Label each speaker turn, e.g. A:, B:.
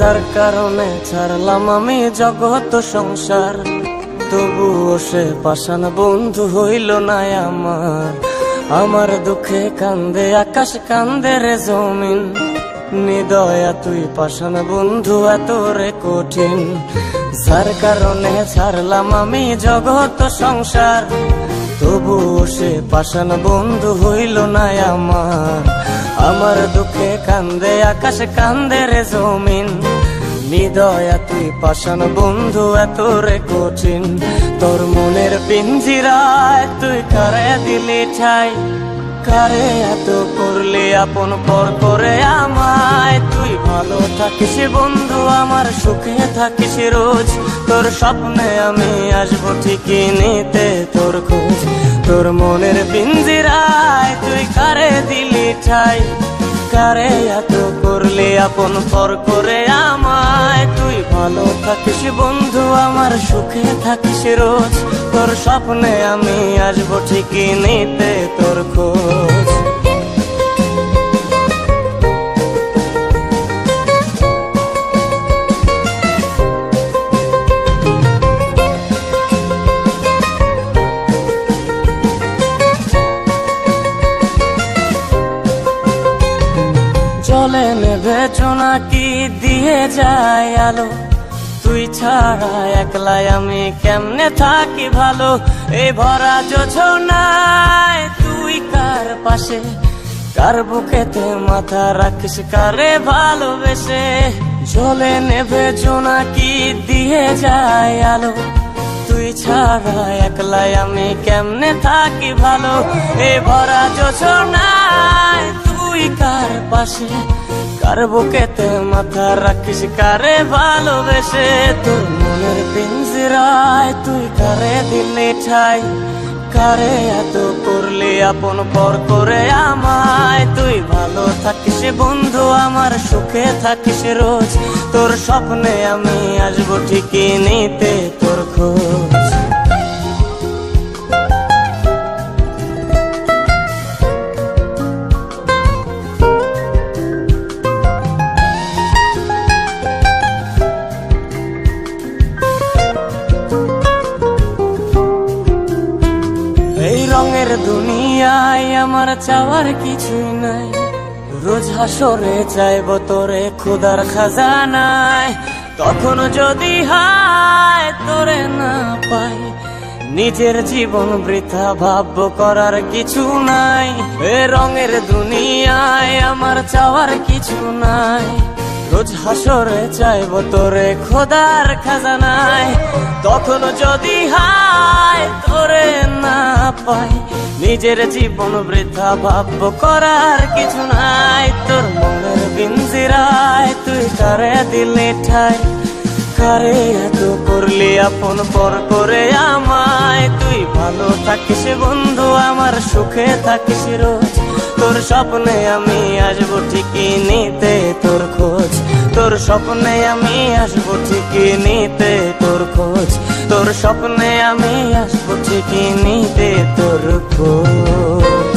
A: যার কারণে ছাড়লাম আমি জগৎ সংসার, তবুও সে পাষাণ বন্ধু হইল না আমার। আমার দুঃখে কান্দে আকাশ, কান্দে রে জমিন, নিদয়া তুই পাষাণ বন্ধু এত রে কঠিন। যার কারণে ছাড়লাম আমি জগৎ সংসার, তবুও সে পাষাণ বন্ধু হইল না আমার। আমার দুঃখে কান্দে আকাশ, কান্দে রে জমিন, নিদয়া তুই পাষাণ বন্ধু এত রে কঠিন। তোর মনের পিঞ্জিরায় তুই কারে দিলি ঠাই, কারে এত করলি আপন পর করে আমায়। তুই ভালো থাকিস বন্ধু আমার, সুখে থাকিস রোজ, তোর স্বপ্নে আমি আসবো ঠিকই নিতে তোর খোঁজ। তোর মনের পিঞ্জিরায় তুই কারে দিলি ঠাই, কারে এত করলি আপন পর করে আমায়। তুই ভালো থাকিস বন্ধু আমার, সুখে থাকিস রোজ, তোর স্বপ্নে আমি আসবো ঠিকই নিতে তোর খোঁজ। চলে নেবে জোনাকি দিয়ে যায় আলো, তুই ছাড়া একলাই আমি কেমনে থাকি ভালো। এই ভরা যোছনায় তুই কার পাশে, কার বুকেতে মাথা রাখিস কারে ভালোবেসে। চলে নেবে জোনাকি দিয়ে যায় আলো, তুই ছাড়া একলাই আমি কেমনে থাকি ভালো। এই ভরা যোছনায় তুই কার পাশে, কার বুকেতে মাথা রাখিস কারে ভালোবেসে। তোর মনের পিঞ্জিরায় তুই কারে দিলি ঠাই, কারে এত করলি আপন পর করে আমায়। তুই ভালো থাকিস বন্ধু আমার, সুখে থাকিস রোজ, তোর স্বপ্নে আমি আসবো ঠিকই নিতে তোর খোঁজ। এই রঙের দুনিয়ায় আমার চাওয়ার কিছুই নাই, রোজ হাসরে চাইব তোরে খোদার খাজানায়। তখন যদি হায় তোরে না পাই, নিজের জীবন বৃথা ভাববো করার কিছু নাই। এ রঙের দুনিয়ায় আমার চাওয়ার কিছু নাই, রোজ হাসরে চাইব তোরে খোদার খাজানায়। তখন যদি হায় তোরে না পাই, নিজের জীবন বৃথা ভাববো করার কিছু নাই। তোর মনের পিঞ্জিরায় তুই কারে দিলি ঠাই, কারে এত করলি আপন পর করে আমায়। তুই ভালো থাকিস বন্ধু আমার, সুখে থাকিস রোজ, তোর স্বপ্নে আমি আসবো ঠিকই নিতে তোর খোঁজ। তোর স্বপ্নে আমি আসবো ঠিকই নিতে তোর খোঁজ, তোর স্বপ্নে আমি আসবো ঠিকই নিতে তোর খোঁজ।